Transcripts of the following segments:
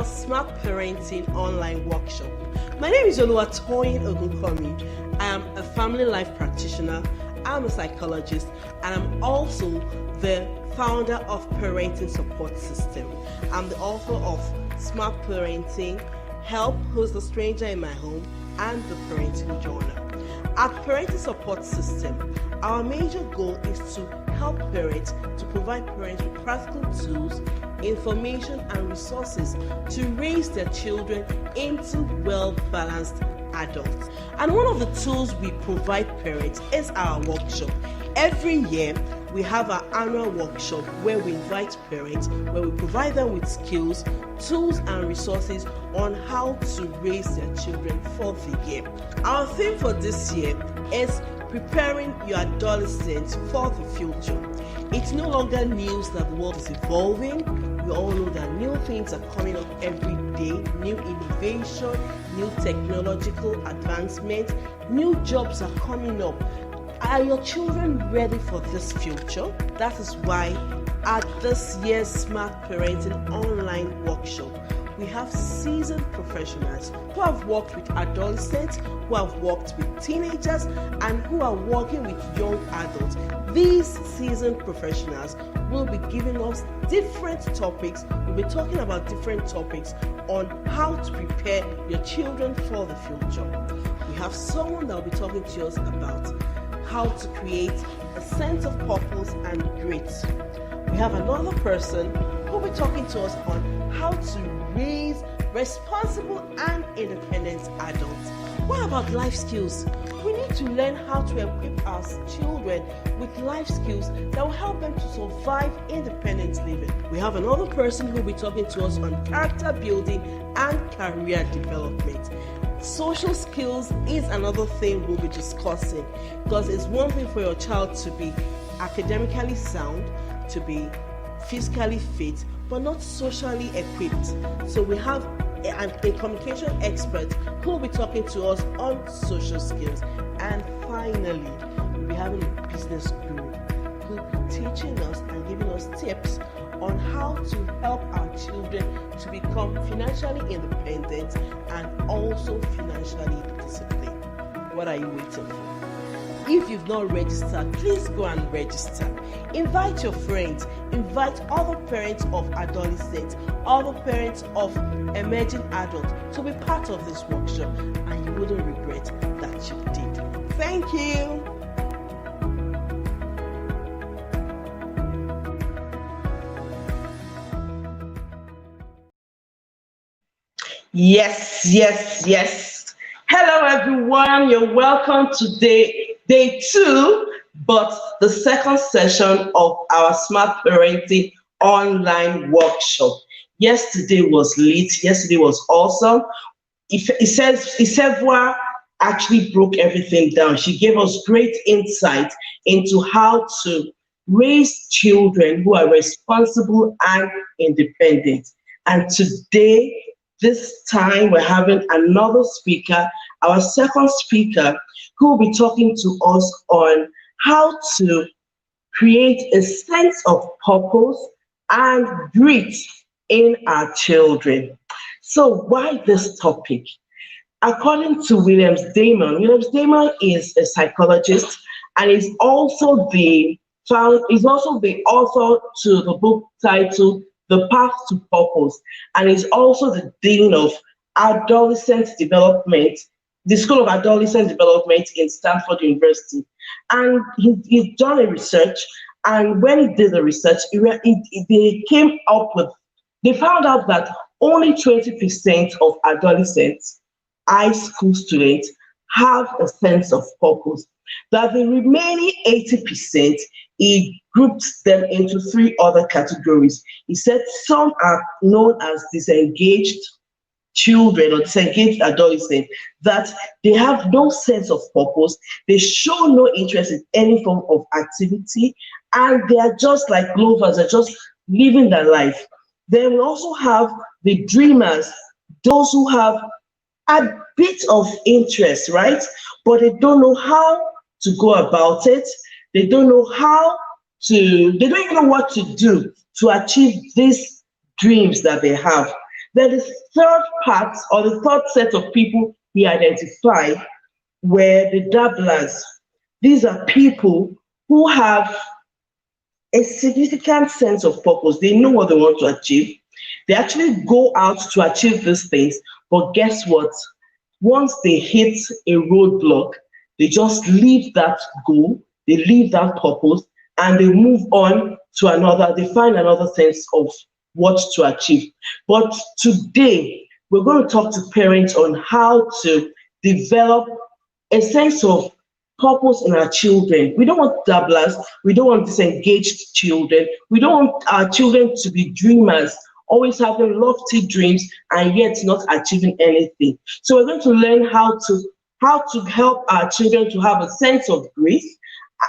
our Smart Parenting online workshop. My name is Oluwatoyin Ogunkomi. I am a family life practitioner, I'm a psychologist, and I'm also the founder of Parenting Support System. I'm the author of Smart Parenting, Help Who's the Stranger in My Home, and the Parenting Journal. At Parenting Support System, our major goal is to help parents, to provide parents with practical tools, information and resources to raise their children into well-balanced adults. And one of the tools we provide parents is our workshop. Every year, we have our annual workshop where we invite parents, where we provide them with skills, tools and resources on how to raise their children for the year. Our theme for this year is preparing your adolescents for the future. It's no longer news that the world is evolving. We all know that new things are coming up every day, new innovation, new technological advancement, new jobs are coming up. Are your children ready for this future? That is why at this year's Smart Parenting online workshop, we have seasoned professionals who have worked with adolescents, who have worked with teenagers, and who are working with young adults. These seasoned professionals will be giving us different topics. We'll be talking about different topics on how to prepare your children for the future. We have someone that will be talking to us about how to create a sense of purpose and grit. We have another person who will be talking to us on how to raise responsible and independent adults. What about life skills? We need to learn how to equip our children with life skills that will help them to survive independent living. We have another person who will be talking to us on character building and career development. Social skills is another thing we'll be discussing, because it's one thing for your child to be academically sound, to be physically fit, but not socially equipped. So we have a communication expert who will be talking to us on social skills. And finally, we'll be having a business guru who will be teaching us and giving us tips on how to help our children to become financially independent and also financially disciplined. What are you waiting for? If you've not registered, please go and register. Invite your friends, invite other parents of adolescents, other parents of emerging adults to be part of this workshop, and you wouldn't regret that you did. Thank you. Yes. Hello, everyone. You're welcome to day 2, but the second session of our Smart Parenting online workshop. Yesterday was lit. Yesterday was awesome. Isevwa actually broke everything down. She gave us great insight into how to raise children who are responsible and independent. And today, this time, we're having another speaker, our second speaker, who will be talking to us on how to create a sense of purpose and grit in our children. So why this topic? According to Williams Damon is a psychologist and is also the author to the book titled The Path to Purpose, and is also the Dean of Adolescent Development, the School of Adolescent Development in Stanford University. And he's done a research, and when he did the research, they found out that only 20% of adolescents, high school students, have a sense of purpose. That the remaining 80%, he grouped them into 3 other categories. He said some are known as disengaged children or disengaged adolescents, that they have no sense of purpose, they show no interest in any form of activity, and they are just like lovers, they're just living their life. Then we also have the dreamers, those who have a bit of interest, right? But they don't know how to go about it. They don't know they don't even know what to do to achieve these dreams that they have. Then the third part, or the third set of people he identified, were the dabblers. These are people who have a significant sense of purpose. They know what they want to achieve. They actually go out to achieve these things, but guess what? Once they hit a roadblock, they just leave that goal, they leave that purpose, and they move on to another. They find another sense of what to achieve. But today, we're going to talk to parents on how to develop a sense of purpose in our children. We don't want dabblers. We don't want disengaged children. We don't want our children to be dreamers, always having lofty dreams and yet not achieving anything. So we're going to learn how to help our children to have a sense of grace,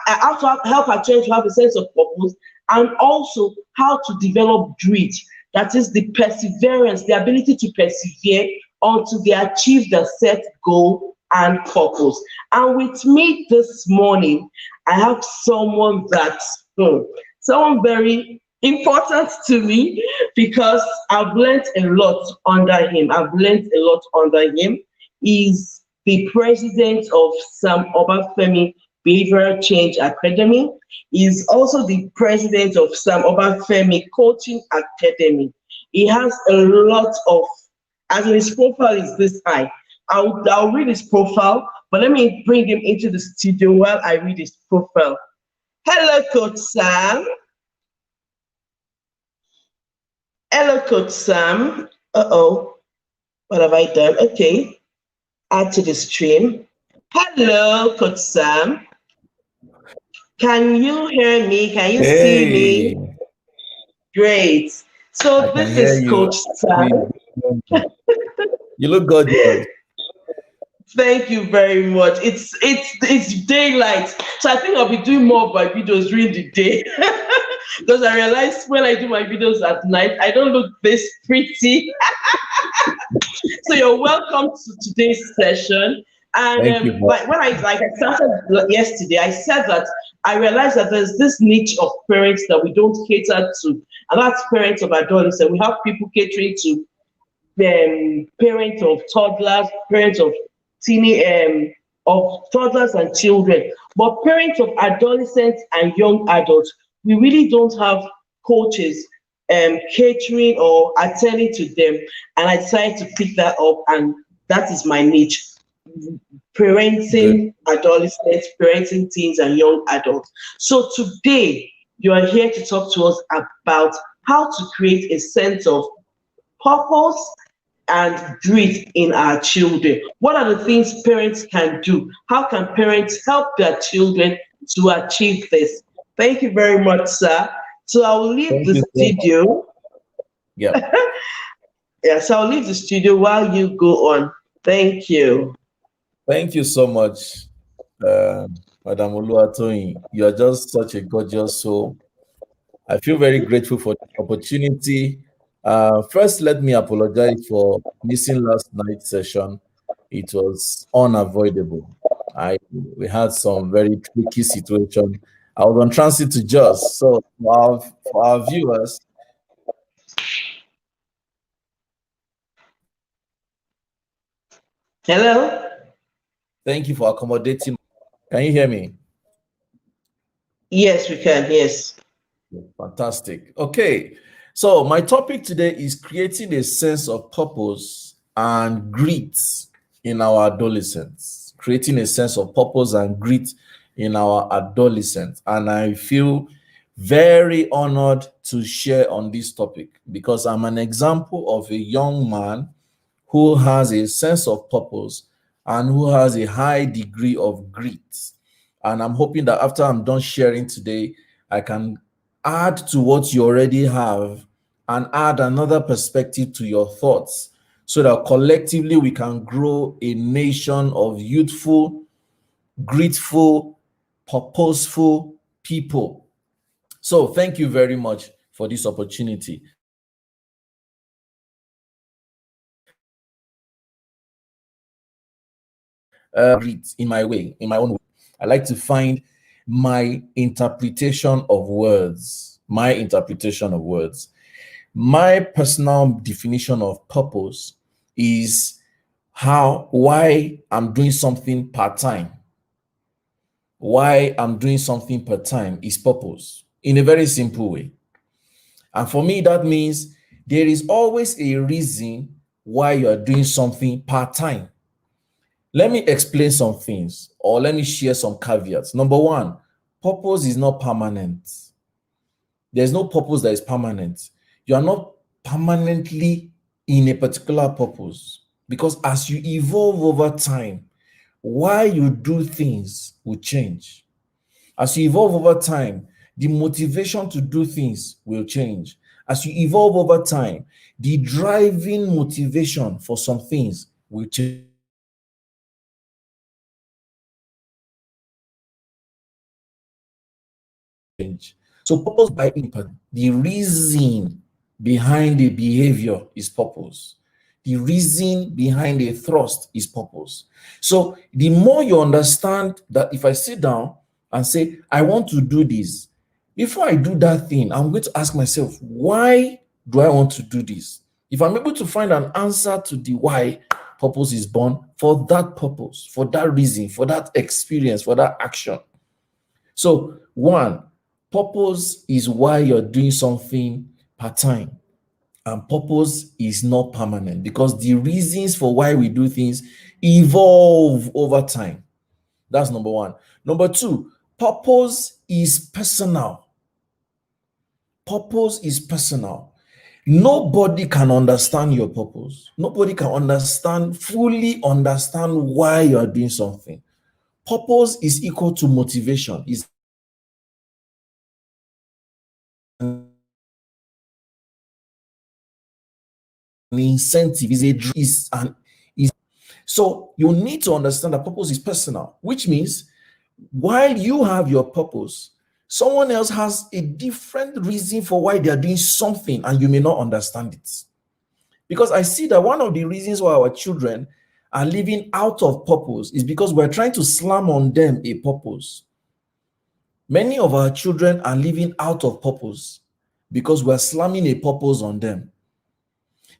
how to help our children to have a sense of purpose, and also how to develop grit. That is the perseverance, the ability to persevere until they achieve the set goal and purpose. And with me this morning, I have someone someone very important to me, because I've learned a lot under him. He's the president of Sam Obafemi Behavioral Change Academy. He's also the president of Sam Obafemi Coaching Academy. He has a lot of, as in his profile is this high. I'll read his profile, but let me bring him into the studio while I read his profile. Hello, Coach Sam. Hello, Coach Sam. Uh-oh. What have I done? Okay. Add to the stream. Hello, Coach Sam. Can you hear me? Can you see me? Great. So this is Coach Sam. You look gorgeous. Thank you very much. It's daylight, so I think I'll be doing more of my videos during the day because I realize when I do my videos at night, I don't look this pretty. So you're welcome to today's session. And when I started yesterday, I said that I realized that there's this niche of parents that we don't cater to, and that's parents of adolescents. We have people catering to parents of toddlers, parents of toddlers and children, but parents of adolescents and young adults, we really don't have coaches catering or attending to them. And I decided to pick that up, and that is my niche: parenting adolescents, parenting teens and young adults. So today you are here to talk to us about how to create a sense of purpose and grit in our children. What are the things parents can do? How can parents help their children to achieve this? Thank you very much, sir. So I will leave the studio. Yeah. So I'll leave the studio while you go on. Thank you. Thank you so much, Madam Oluwatoyin. You are just such a gorgeous soul. I feel very grateful for the opportunity. First, let me apologize for missing last night's session. It was unavoidable. We had some very tricky situation. I was on transit to Jos. So for our viewers, hello. Thank you for accommodating. Can you hear me? Yes, we can. Yes. Fantastic. Okay. So my topic today is creating a sense of purpose and grit in our adolescents. Creating a sense of purpose and grit in our adolescents. And I feel very honored to share on this topic because I'm an example of a young man who has a sense of purpose and who has a high degree of grit. And I'm hoping that after I'm done sharing today, I can add to what you already have and add another perspective to your thoughts so that collectively we can grow a nation of youthful, grateful, purposeful people. So thank you very much for this opportunity. In my own way. I like to find my interpretation of words. My personal definition of purpose is why I'm doing something part-time. Why I'm doing something part-time is purpose in a very simple way. And for me, that means there is always a reason why you are doing something part-time. Let me explain some things, or let me share some caveats. Number one, purpose is not permanent. There's no purpose that is permanent. You are not permanently in a particular purpose, because as you evolve over time, why you do things will change. As you evolve over time, the motivation to do things will change. As you evolve over time, the driving motivation for some things will change. So purpose by impact, the reason behind the behavior is purpose. The reason behind the thrust is purpose. So the more you understand that if I sit down and say, I want to do this, before I do that thing, I'm going to ask myself, why do I want to do this? If I'm able to find an answer to the why, purpose is born for that purpose, for that reason, for that experience, for that action. So one, purpose is why you're doing something part-time. And purpose is not permanent, because the reasons for why we do things evolve over time. That's number one. Number two, purpose is personal. Purpose is personal. Nobody can understand your purpose. Nobody can fully understand why you are doing something. Purpose is equal to motivation. Is an incentive, so you need to understand that purpose is personal, which means while you have your purpose, someone else has a different reason for why they are doing something, and you may not understand it. Because I see that one of the reasons why our children are living out of purpose is because we're trying to slam on them a purpose. Many of our children are living out of purpose because we're slamming a purpose on them.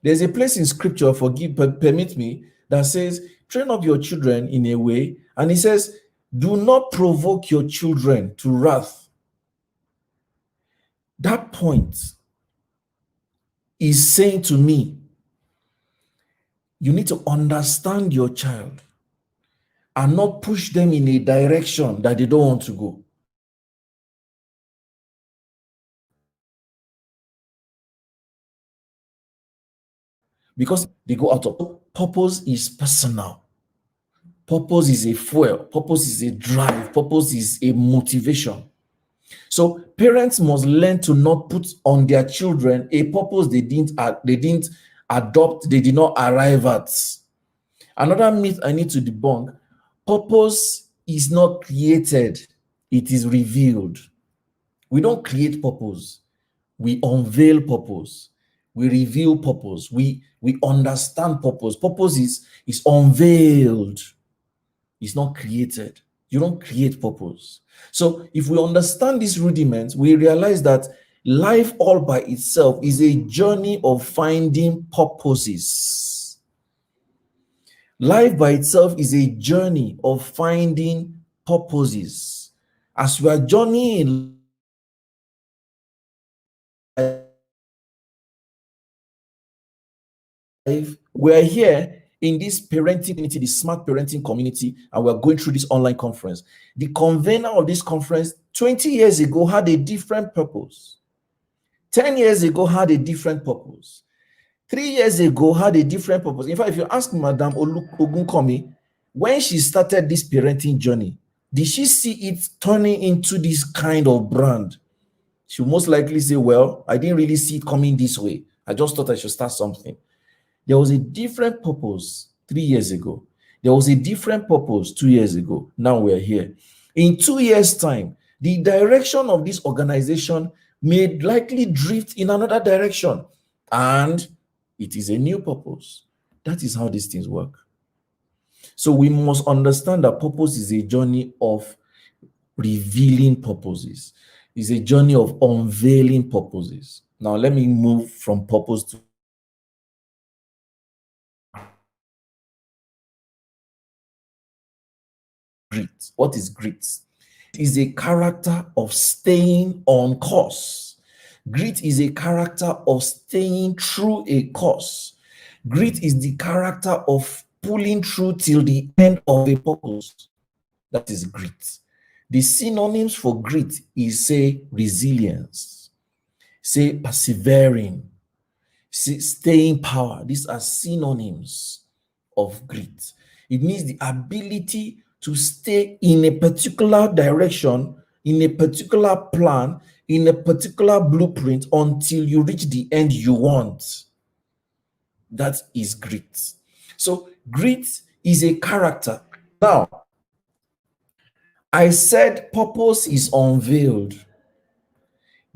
There's a place in scripture, permit me, that says, train up your children in a way, and it says, do not provoke your children to wrath. That point is saying to me, you need to understand your child and not push them in a direction that they don't want to go. Because they go out of purpose is personal. Purpose is a fuel. Purpose is a drive. Purpose is a motivation. So parents must learn to not put on their children a purpose they didn't adopt, they did not arrive at. Another myth I need to debunk: purpose is not created, it is revealed. We don't create purpose, we unveil purpose. We reveal purpose. We understand purpose. Purpose is unveiled. It's not created. You don't create purpose. So if we understand these rudiments, we realize that life all by itself is a journey of finding purposes. Life by itself is a journey of finding purposes. As we are journeying, we are here in this parenting community, the smart parenting community, and we're going through this online conference. The convener of this conference 20 years ago had a different purpose. 10 years ago had a different purpose. 3 years ago had a different purpose. In fact, if you ask Madam Ogunkomi, when she started this parenting journey, did she see it turning into this kind of brand? She'll most likely say, well, I didn't really see it coming this way. I just thought I should start something. There was a different purpose 3 years ago. There was a different purpose 2 years ago. Now we're here. In 2 years' time, the direction of this organization may likely drift in another direction, and it is a new purpose. That is how these things work. So we must understand that purpose is a journey of revealing purposes. It's a journey of unveiling purposes. Now, let me move from purpose to grit. What is grit? It is a character of staying on course. Grit is a character of staying through a course. Grit is the character of pulling through till the end of a purpose. That is grit. The synonyms for grit is, say, resilience, say, persevering, say, staying power. These are synonyms of grit. It means the ability to stay in a particular direction, in a particular plan, in a particular blueprint until you reach the end you want. That is grit. So grit is a character. Now, I said purpose is unveiled.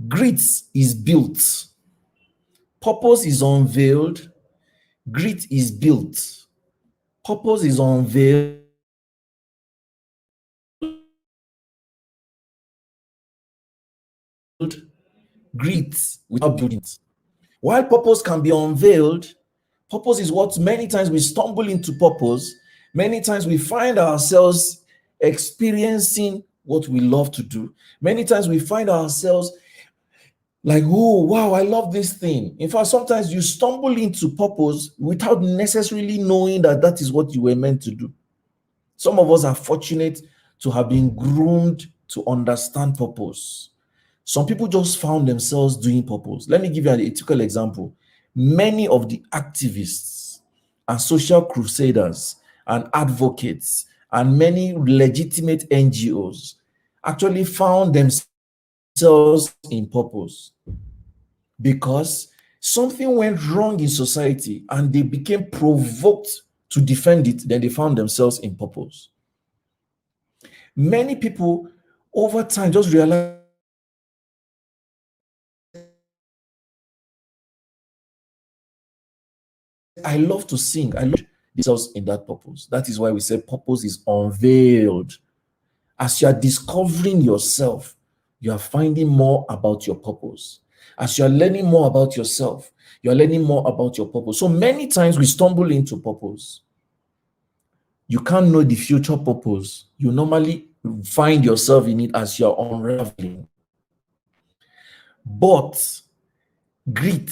Grit is built. Purpose is unveiled. Grit is built. Purpose is unveiled. Grit without building it. While purpose can be unveiled, purpose is what many times we stumble into purpose. Many times we find ourselves experiencing what we love to do. Many times we find ourselves like, oh, wow, I love this thing. In fact, sometimes you stumble into purpose without necessarily knowing that that is what you were meant to do. Some of us are fortunate to have been groomed to understand purpose. Some people just found themselves doing purpose. Let me give you an typical example. Many of the activists and social crusaders and advocates and many legitimate NGOs actually found themselves in purpose because something went wrong in society and they became provoked to defend it. Then they found themselves in purpose. Many people over time just realized, I love to sing. I love themselves in that purpose. That is why we say purpose is unveiled. As you are discovering yourself, you are finding more about your purpose. As you are learning more about yourself, you are learning more about your purpose. So many times we stumble into purpose. You can't know the future purpose. You normally find yourself in it as you're unraveling. But grit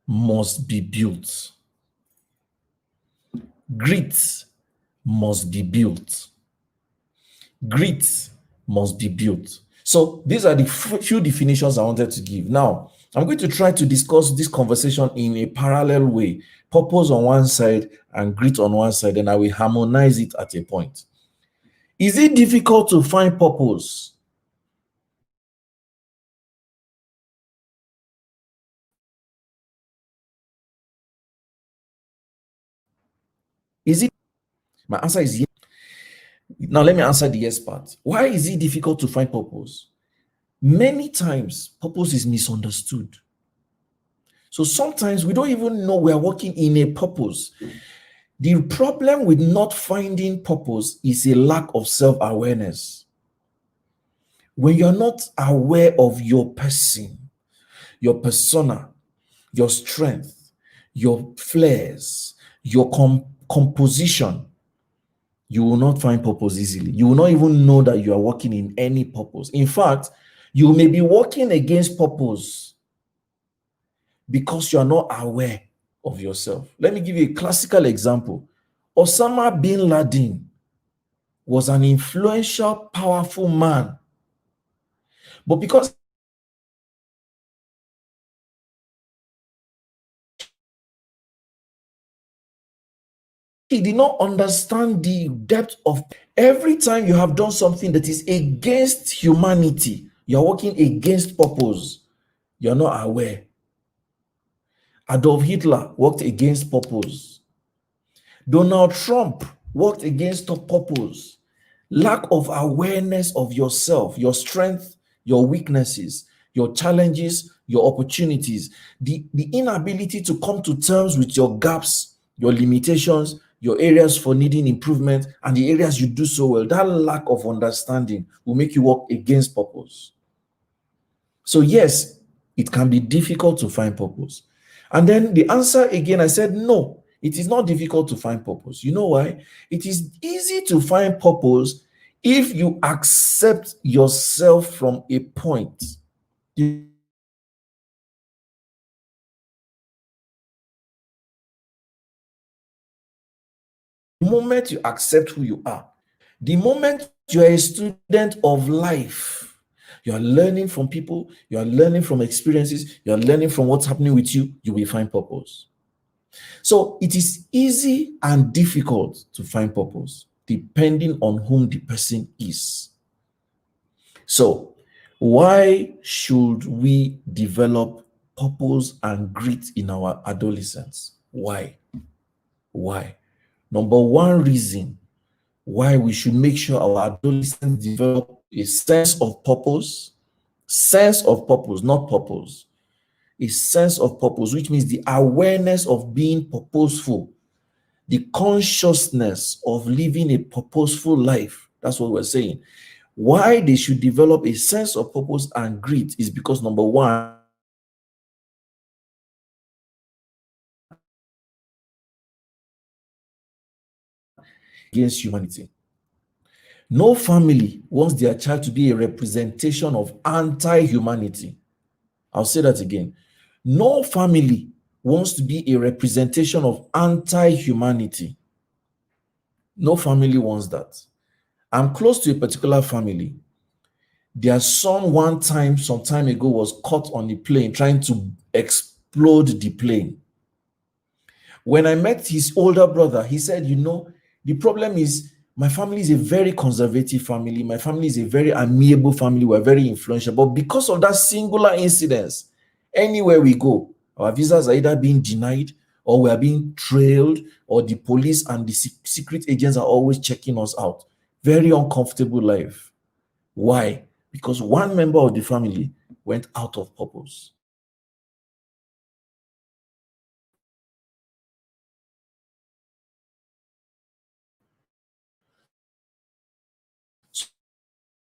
must be built. Grit must be built. Grit must be built. So these are the few definitions I wanted to give. Now, I'm going to try to discuss this conversation in a parallel way. Purpose on one side and grit on one side, and I will harmonize it at a point. Is it difficult to find purpose? Is it? My answer is yes. Now, let me answer the yes part. Why is it difficult to find purpose? Many times, purpose is misunderstood. So sometimes we don't even know we are working in a purpose. The problem with not finding purpose is a lack of self-awareness. When you're not aware of your person, your persona, your strength, your flares, your composition, you will not find purpose easily. You will not even know that you are working in any purpose. In fact, you may be working against purpose because you are not aware of yourself. Let me give you a classical example. Osama bin Laden was an influential, powerful man. But because he did not understand the depth of every time you have done something that is against humanity, you're working against purpose. You're not aware. Adolf Hitler worked against purpose. Donald Trump worked against purpose. Lack of awareness of yourself, your strength, your weaknesses, your challenges, your opportunities, the inability to come to terms with your gaps, your limitations, your areas for needing improvement, and the areas you do so well. That lack of understanding will make you work against purpose. So yes, it can be difficult to find purpose. And then the answer again, I said, no, it is not difficult to find purpose. You know why? It is easy to find purpose if you accept yourself from a point. The moment you accept who you are, the moment you are a student of life, you are learning from people, you are learning from experiences, you are learning from what's happening with you, you will find purpose. So it is easy and difficult to find purpose depending on whom the person is. So, why should we develop purpose and grit in our adolescence? Why? Why? Number one reason why we should make sure our adolescents develop a sense of purpose, not purpose, a sense of purpose, which means the awareness of being purposeful, the consciousness of living a purposeful life. That's what we're saying. Why they should develop a sense of purpose and grit is because number one, against humanity. No family wants their child to be a representation of anti-humanity. I'll say that again. No family wants to be a representation of anti-humanity. No family wants that. I'm close to a particular family. Their son one time, some time ago, was caught on a plane trying to explode the plane. When I met his older brother, he said, the problem is my family is a very conservative family. My family is a very amiable family. We're very influential. But because of that singular incident, anywhere we go, our visas are either being denied or we are being trailed, or the police and the secret agents are always checking us out. Very uncomfortable life. Why? Because one member of the family went out of purpose.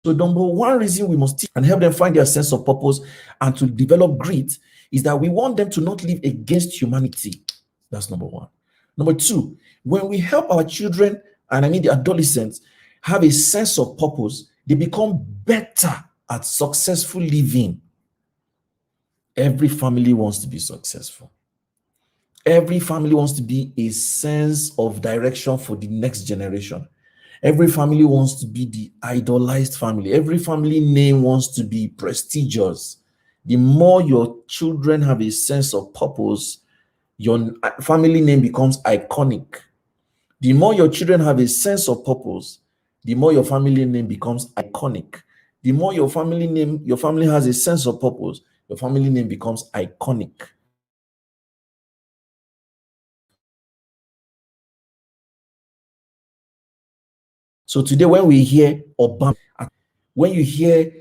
So number one reason we must teach and help them find their sense of purpose and to develop grit is that we want them to not live against humanity. That's number one. Number two, when we help our children, and I mean the adolescents, have a sense of purpose, they become better at successful living. Every family wants to be successful. Every family wants to be a sense of direction for the next generation. Every family wants to be the idolized family. Every family name wants to be prestigious. The more your children have a sense of purpose, your family name becomes iconic. The more your children have a sense of purpose, the more your family name becomes iconic. The more your family has a sense of purpose, your family name becomes iconic. So today, when we hear Obama, when you hear,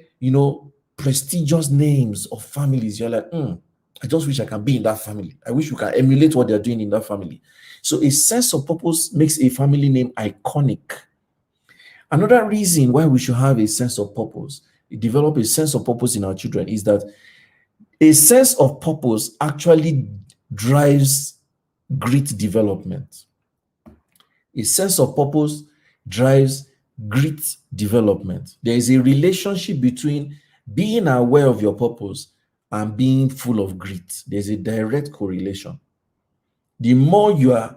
prestigious names of families, you're like, I just wish I can be in that family. I wish we can emulate what they're doing in that family. So a sense of purpose makes a family name iconic. Another reason why we should have a sense of purpose, develop a sense of purpose in our children, is that a sense of purpose actually drives grit development. A sense of purpose drives grit development. There is a relationship between being aware of your purpose and being full of grit. There's a direct correlation. The more you are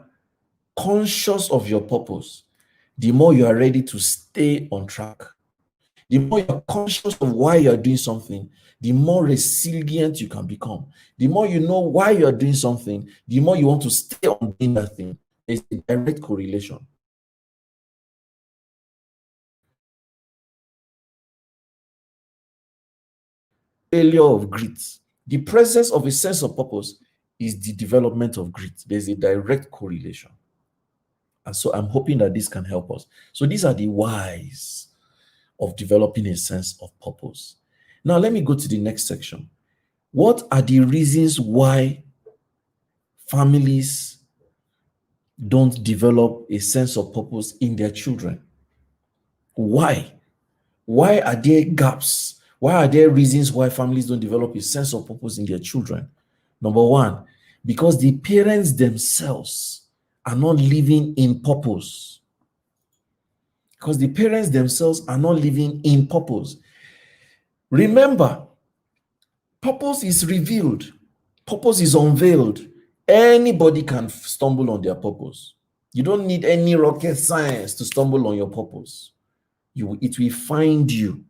conscious of your purpose, the more you are ready to stay on track. The more you're conscious of why you're doing something, the more resilient you can become. The more you know why you're doing something, the more you want to stay on doing that thing. There's a direct correlation. Failure of grit. The presence of a sense of purpose is the development of grit. There's a direct correlation. And so I'm hoping that this can help us. So these are the whys of developing a sense of purpose. Now, let me go to the next section. What are the reasons why families don't develop a sense of purpose in their children? Why? Why are there gaps? Why are there reasons why families don't develop a sense of purpose in their children? Number one, because the parents themselves are not living in purpose. Because the parents themselves are not living in purpose. Remember, purpose is revealed, purpose is unveiled. Anybody can stumble on their purpose. You don't need any rocket science to stumble on your purpose. It will find you.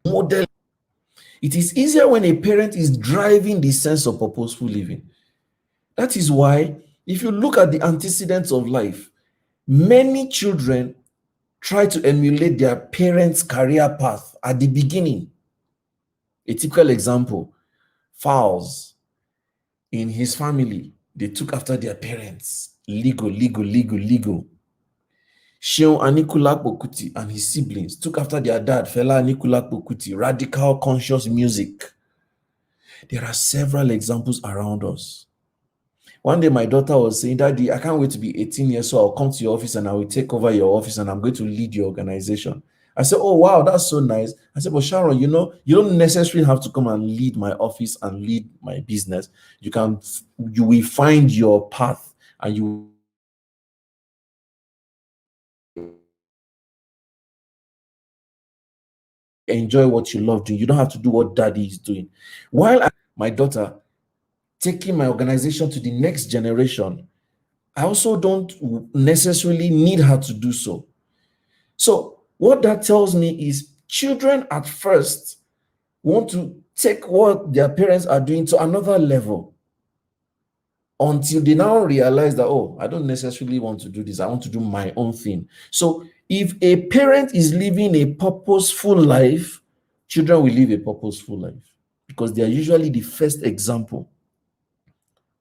Model. It is easier when a parent is driving the sense of purposeful living. That is why, if you look at the antecedents of life, many children try to emulate their parents' career path at the beginning. A typical example, Fowls in his family, they took after their parents. Legal. Sheon Anikulapo Kuti and his siblings took after their dad, Fela Anikulapo Kuti, radical conscious music. There are several examples around us. One day my daughter was saying, Daddy, I can't wait to be 18 years old. I'll come to your office and I will take over your office and I'm going to lead your organization. I said, oh, wow, that's so nice. I said, but Sharon, you don't necessarily have to come and lead my office and lead my business. You will find your path and you enjoy what you love doing. You don't have to do what daddy is doing. While my daughter taking my organization to the next generation, I also don't necessarily need her to do so. So what that tells me is children at first want to take what their parents are doing to another level until they now realize that, oh, I don't necessarily want to do this. I want to do my own thing. So if a parent is living a purposeful life, children will live a purposeful life because they are usually the first example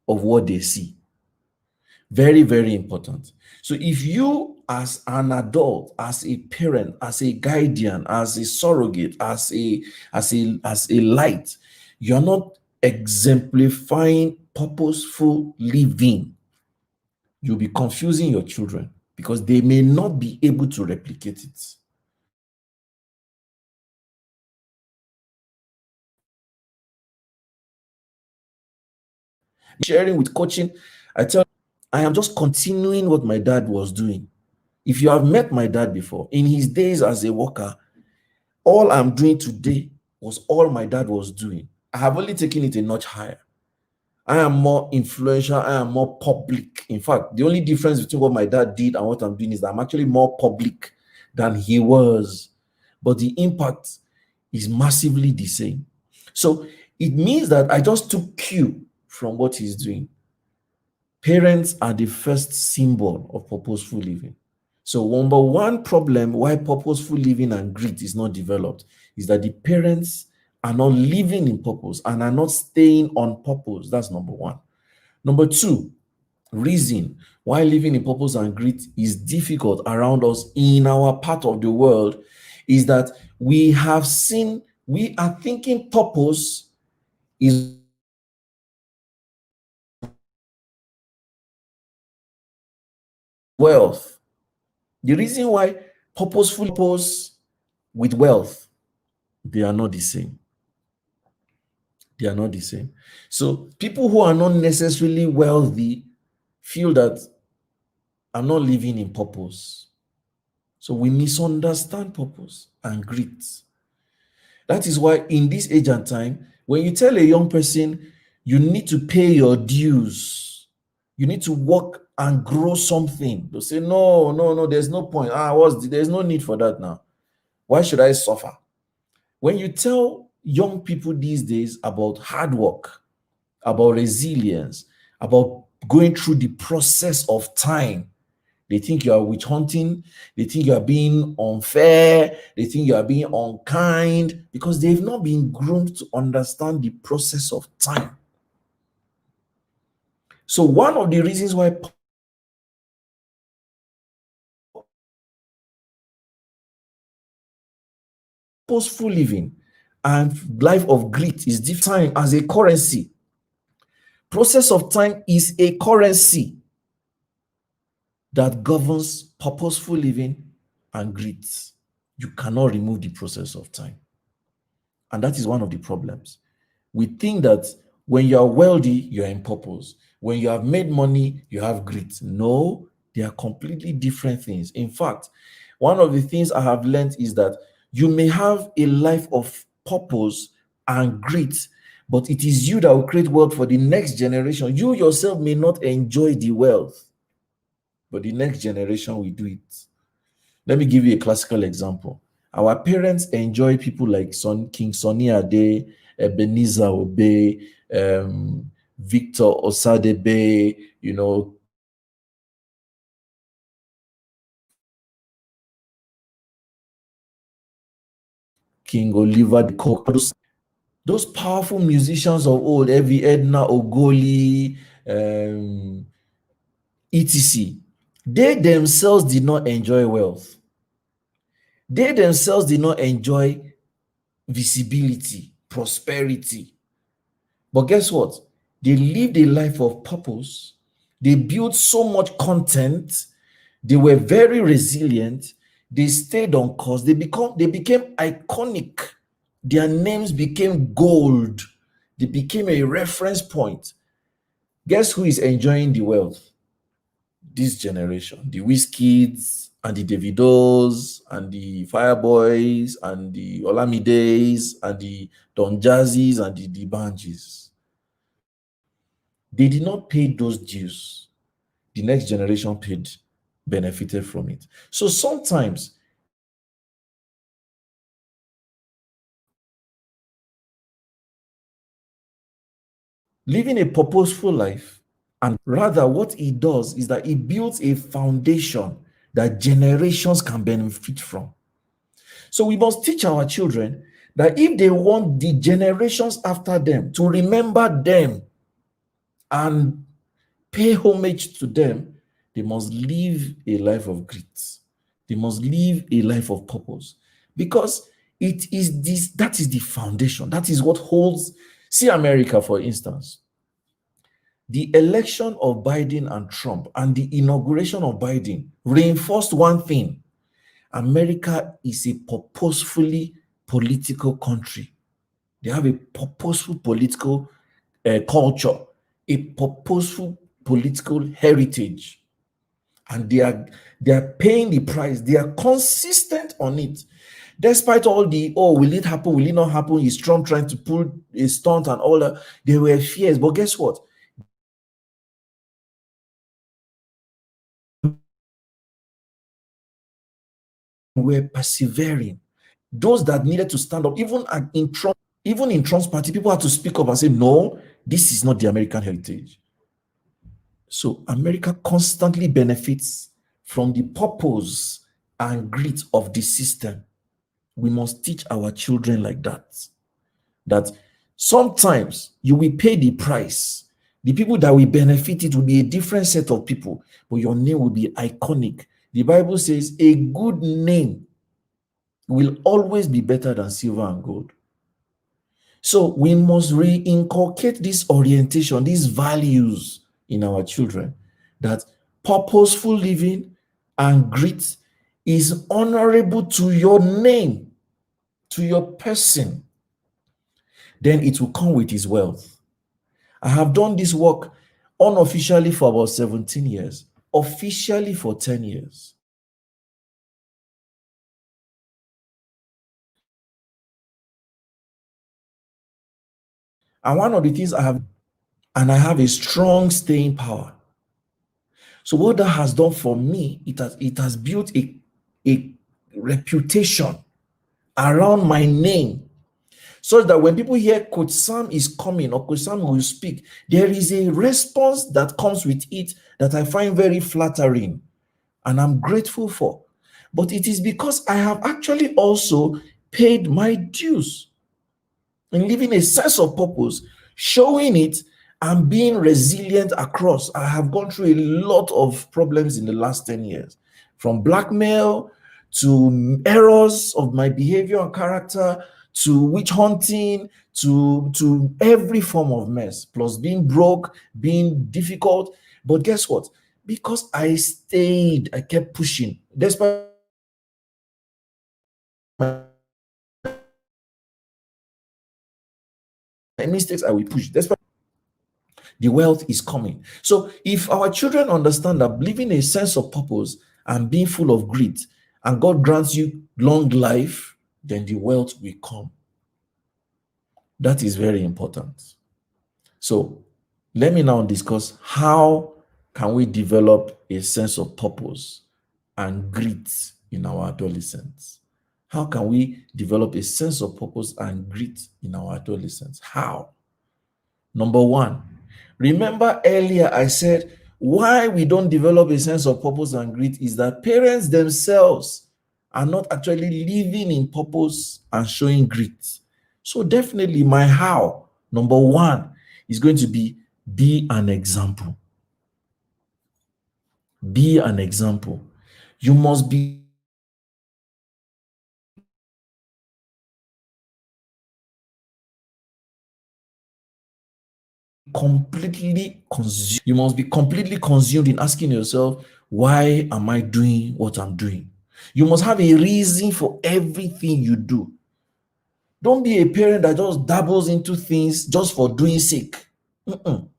of what they see. Very, very important. So if you as an adult, as a parent, as a guardian, as a surrogate, as a light, you're not exemplifying purposeful living, you'll be confusing your children because they may not be able to replicate it. Sharing with coaching, I am just continuing what my dad was doing. If you have met my dad before, in his days as a worker, all I'm doing today was all my dad was doing. I have only taken it a notch higher. I am more influential. I am more public. In fact, the only difference between what my dad did and what I'm doing is that I'm actually more public than he was. But the impact is massively the same. So it means that I just took cue from what he's doing. Parents are the first symbol of purposeful living. So number one problem why purposeful living and grit is not developed is that the parents are not living in purpose and are not staying on purpose. That's number one. Number two, reason why living in purpose and grit is difficult around us in our part of the world is that we are thinking purpose is wealth. The reason why purposeful purpose with wealth, they are not the same. They are not the same. So people who are not necessarily wealthy feel that I'm not living in purpose. So we misunderstand purpose and grit. That is why in this age and time, when you tell a young person you need to pay your dues, you need to work and grow something, they'll say, no, there's no point. There's no need for that now. Why should I suffer? When you tell young people these days about hard work, about resilience, about going through the process of time, they think you are witch hunting, they think you are being unfair, they think you are being unkind because they've not been groomed to understand the process of time. So one of the reasons why purposeful living and life of grit is defined as a currency. Process of time is a currency. that governs purposeful living and grit. You cannot remove the process of time. And that is one of the problems. We think that when you are wealthy, you are in purpose. When you have made money, you have grit. No, they are completely different things. In fact, one of the things I have learned is that you may have a life of purpose and grit, but it is you that will create wealth for the next generation. You yourself may not enjoy the wealth, but the next generation will do it. Let me give you a classical example. Our parents enjoy people like King Sonny Ade, Ebenezer Obey, Victor Osadebe, King Oliver the Cock, those powerful musicians of old, Evie Edna Ogoli, etc. They themselves did not enjoy wealth. They themselves did not enjoy visibility, prosperity. But guess what? They lived a life of purpose. They built so much content. They were very resilient. They stayed on course. They became iconic. Their names became gold. They became a reference point. Guess who is enjoying the wealth? This generation. The Wizkids and the Davidos and the Fireboys and the Olamides and the Don Jazzies and the D'Banjis. They did not pay those dues. The next generation benefited from it. So sometimes living a purposeful life, and rather what it does is that it builds a foundation that generations can benefit from. So we must teach our children that if they want the generations after them to remember them and pay homage to them, they must live a life of grit. They must live a life of purpose, because it is this, that is the foundation. That is what holds. See America, for instance. The election of Biden and Trump and the inauguration of Biden reinforced one thing. America is a purposefully political country. They have a purposeful political culture, a purposeful political heritage, and they are paying the price. They are consistent on it, despite all the will it happen, will it not happen? Is Trump trying to pull a stunt and all that? There were fears, but guess what? We're persevering. Those that needed to stand up, even in Trump's party, people had to speak up and say, no, this is not the American heritage. So America constantly benefits from the purpose and grit of the system. We must teach our children like that. That sometimes you will pay the price. The people that will benefit it will be a different set of people, but your name will be iconic. The Bible says a good name will always be better than silver and gold. So we must reinculcate this orientation, these values in our children, that purposeful living and grit is honorable to your name, to your person. Then it will come with his wealth. I have done this work unofficially for about 17 years, officially for 10 years. And one of the things I have a strong staying power. So what that has done for me, it has built a reputation around my name, so that when people hear Coach Sam is coming or Coach Sam will speak, there is a response that comes with it that I find very flattering and I'm grateful for. But it is because I have actually also paid my dues in living a sense of purpose, showing it, and being resilient across. I have gone through a lot of problems in the last 10 years, from blackmail to errors of my behavior and character, to witch hunting, to every form of mess, plus being broke, being difficult. But guess what? Because I stayed, I kept pushing. Despite my mistakes, I will push. Despite the wealth is coming. So if our children understand that living a sense of purpose and being full of grit, and God grants you long life, then the wealth will come. That is very important. So let me now discuss how can we develop a sense of purpose and grit in our adolescents. How can we develop a sense of purpose and grit in our adolescents? How? Number one, remember earlier I said why we don't develop a sense of purpose and grit is that parents themselves are not actually living in purpose and showing grit. So definitely my how, number one, is going to be an example. Be an example. You must be completely consumed. You must be completely consumed in asking yourself, why am I doing what I'm doing? You must have a reason for everything you do. Don't be a parent that just dabbles into things just for doing sake. Mm-mm.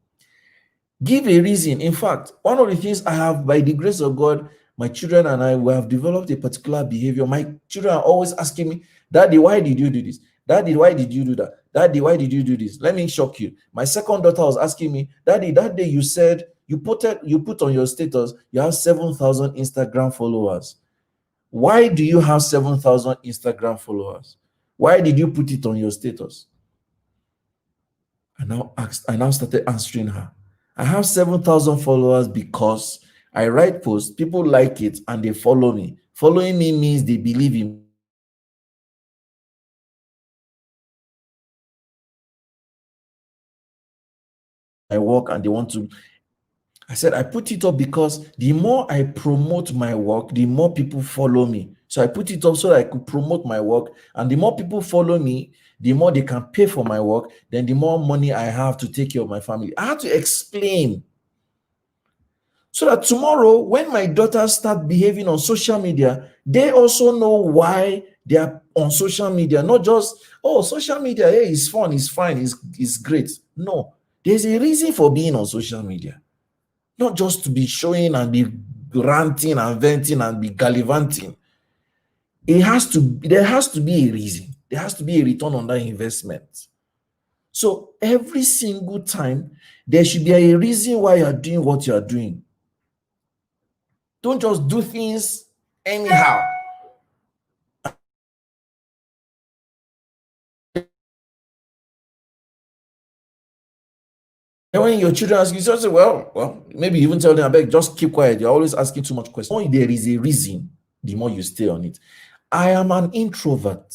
Give a reason. In fact, one of the things I have, by the grace of God, my children and I, we have developed a particular behavior. My children are always asking me, Daddy, why did you do this? Daddy, why did you do that? Daddy, why did you do this? Let me shock you. My second daughter was asking me, Daddy, that day you said you put on your status, you have 7,000 Instagram followers. Why do you have 7,000 Instagram followers? Why did you put it on your status? I now started answering her. I have 7,000 followers because I write posts, people like it, and they follow me. Following me means they believe in my work and they want to. I said, I put it up because the more I promote my work, the more people follow me. So I put it up so that I could promote my work. And the more people follow me, the more they can pay for my work, then the more money I have to take care of my family. I had to explain so that tomorrow, when my daughters start behaving on social media, they also know why they are on social media. Not just, oh, social media, hey, it's fun, it's fine, it's great. No, there's a reason for being on social media. Not just to be showing and be ranting and venting and be gallivanting. There has to be a reason. There has to be a return on that investment. So every single time, there should be a reason why you're doing what you're doing. Don't just do things anyhow. And when your children ask you, just say, well, maybe even tell them, I beg, just keep quiet. You're always asking too much questions. The more there is a reason, the more you stay on it. I am an introvert.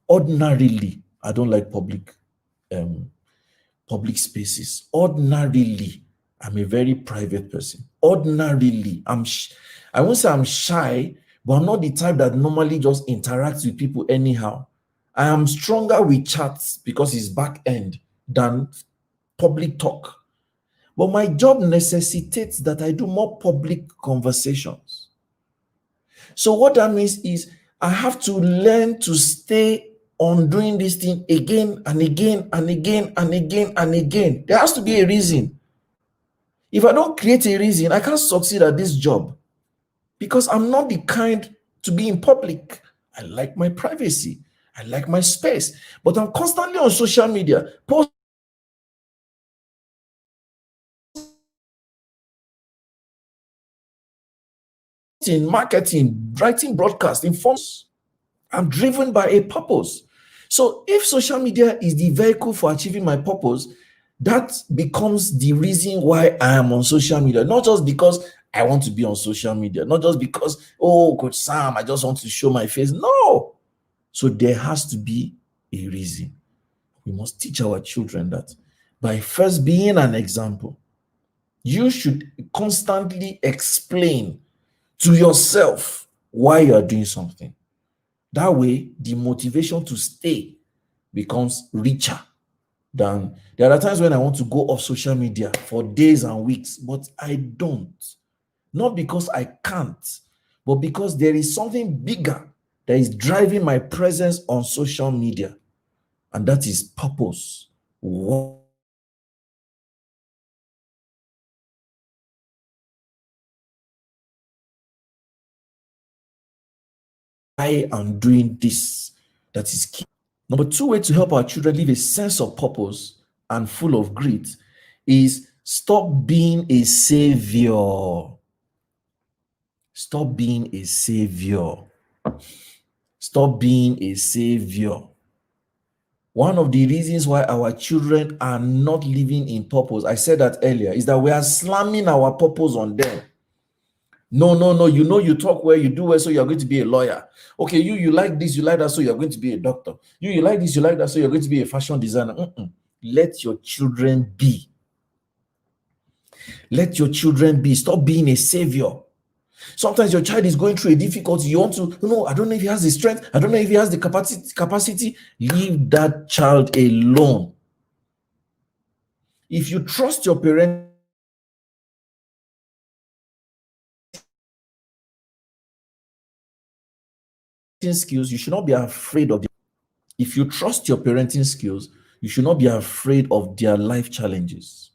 Ordinarily, I don't like public spaces. Ordinarily, I'm a very private person. Ordinarily, I won't say I'm shy, but I'm not the type that normally just interacts with people anyhow. I am stronger with chats because it's back end than public talk. But my job necessitates that I do more public conversations. So what that means is I have to learn to stay on doing this thing again and again and again and again and again. There has to be a reason. If I don't create a reason, I can't succeed at this job because I'm not the kind to be in public. I like my privacy. I like my space. But I'm constantly on social media, posting, marketing, writing, broadcasting, informs. I'm driven by a purpose. So if social media is the vehicle for achieving my purpose, that becomes the reason why I am on social media. Not just because I want to be on social media, not just because, oh, Coach Sam, I just want to show my face. No. So there has to be a reason. We must teach our children that by first being an example, you should constantly explain to yourself why you are doing something. That way, the motivation to stay becomes richer than there are times when I want to go off social media for days and weeks, but I don't. not because I can't, but because there is something bigger that is driving my presence on social media, and that is purpose. Why I'm doing this, that is key. Number two way to help our children live a sense of purpose and full of grit is stop being a savior. Stop being a savior. Stop being a savior. One of the reasons why our children are not living in purpose, I said that earlier, is that we are slamming our purpose on them. No, no, no. You know, you talk well, you do well, so you're going to be a lawyer. Okay, you like this, you like that, so you're going to be a doctor. You like this, you like that, so you're going to be a fashion designer. Let your children be. Let your children be. Stop being a savior. Sometimes your child is going through a difficulty. You want to, I don't know if he has the strength. I don't know if he has the capacity. Leave that child alone. If you trust your parenting skills, you should not be afraid of them. If you trust your parenting skills, you should not be afraid of their life challenges.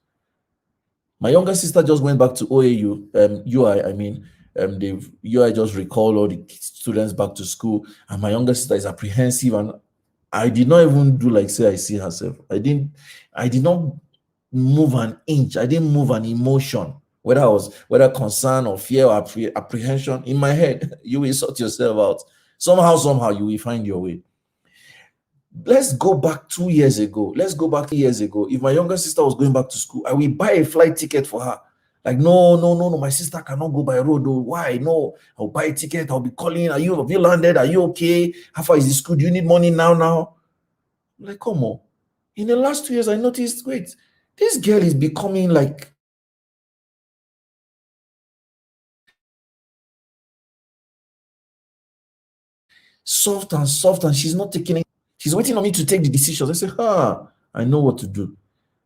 My younger sister just went back to OAU, UI, UI just recalled all the students back to school, and my younger sister is apprehensive, and I did not even do like say I see herself. I did not move an inch. I didn't move an emotion, whether concern or fear or apprehension. In my head, you will sort yourself out. Somehow you will find your way. Let's go back 2 years ago. Let's go back 3 years ago. If my younger sister was going back to school, I will buy a flight ticket for her. Like, no, my sister cannot go by road. Oh, why? No, I'll buy a ticket. I'll be calling. Have you landed? Are you okay? How far is the school? Do you need money now? I'm like, come on. In the last 2 years, I noticed, wait, this girl is becoming like soft, and she's not taking it. She's waiting on me to take the decisions. I say, I know what to do.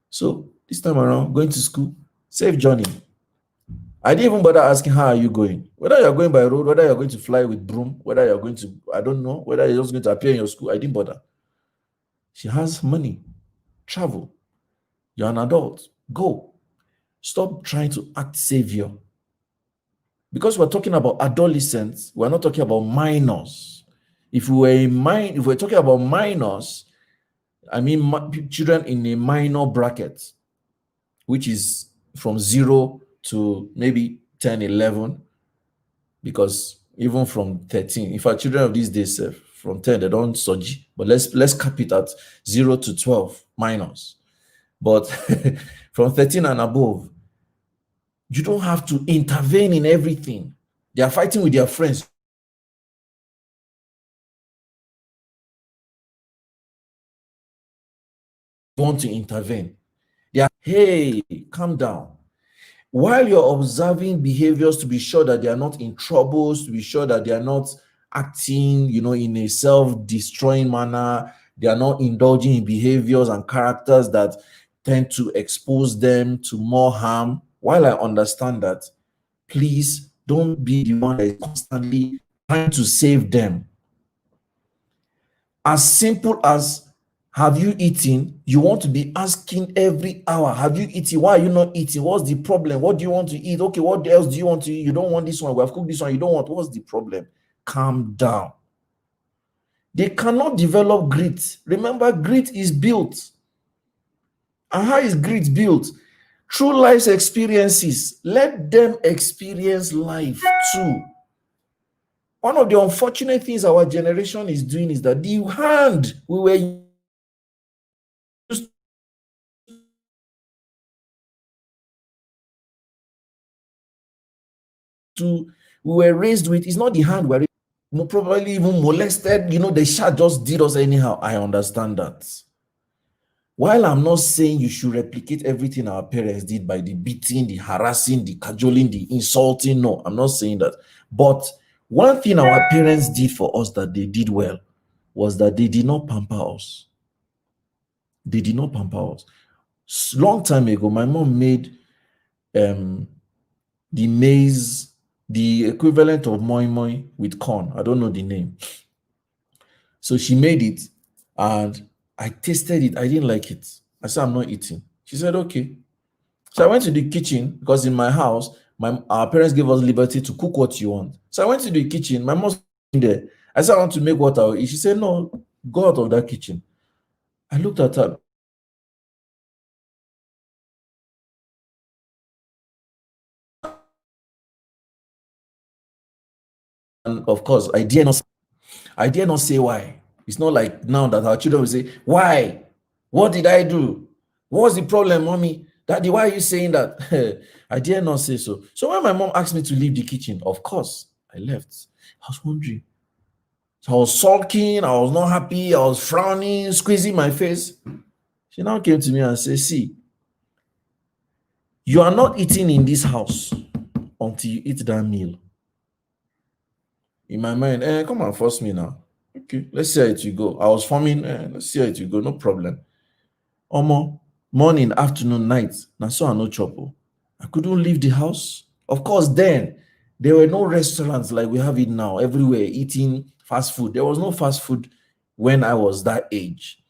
So this time around, going to school, safe journey. I didn't even bother asking, how are you going? Whether you're going by road, whether you're going to fly with broom, whether you're going to, I don't know, whether you're just going to appear in your school, I didn't bother. She has money, travel. You're an adult, go. Stop trying to act savior. Because we're talking about adolescents, we're not talking about minors. If we're talking about minors, I mean children in a minor bracket, which is from 0 to maybe 10, 11, because even from 13, in fact, children of these days, from 10, they don't surge. But let's cap it at 0 to 12 minors. But from 13 and above, you don't have to intervene in everything. They are fighting with their friends. You want to intervene. They are, hey, calm down. While you're observing behaviors to be sure that they are not in troubles, to be sure that they are not acting, in a self-destroying manner, they are not indulging in behaviors and characters that tend to expose them to more harm. While I understand that, please don't be the one that is constantly trying to save them. As simple as, have you eaten? You want to be asking every hour, have you eaten? Why are you not eating? What's the problem? What do you want to eat? Okay, what else do you want to eat? You don't want this one. We have cooked this one. You don't want. What's the problem? Calm down. They cannot develop grit. Remember, grit is built. And how is grit built? Through life's experiences. Let them experience life too. One of the unfortunate things our generation is doing is that the hand we were used to, we were raised with, is not the hand we're probably even molested. The child just did us anyhow. I understand that. While I'm not saying you should replicate everything our parents did by the beating, the harassing, the cajoling, the insulting, no, I'm not saying that. But one thing our parents did for us that they did well was that they did not pamper us. They did not pamper us. Long time ago, my mom made the maize, the equivalent of moi moi with corn. I don't know the name. So she made it and I tasted it. I didn't like it. I said, I'm not eating. She said, okay. So I went to the kitchen because in my house, our parents gave us liberty to cook what you want. So I went to the kitchen. My mom's in there. I said, I want to make what I will eat. She said, no, go out of that kitchen. I looked at her. And of course, I dare not say why. It's not like now that our children will say, why? What did I do? What's the problem, mommy? Daddy, why are you saying that? I dare not say so. So when my mom asked me to leave the kitchen, of course, I left. I was wondering. So I was sulking, I was not happy, I was frowning, squeezing my face. She now came to me and said, see, you are not eating in this house until you eat that meal. In my mind, come and force me now. Okay, let's see how it will go. I was forming, let's see how it will go, no problem. Omo, morning, afternoon, night, na so I no chop. I couldn't leave the house. Of course, then there were no restaurants like we have it now, everywhere eating fast food. There was no fast food when I was that age.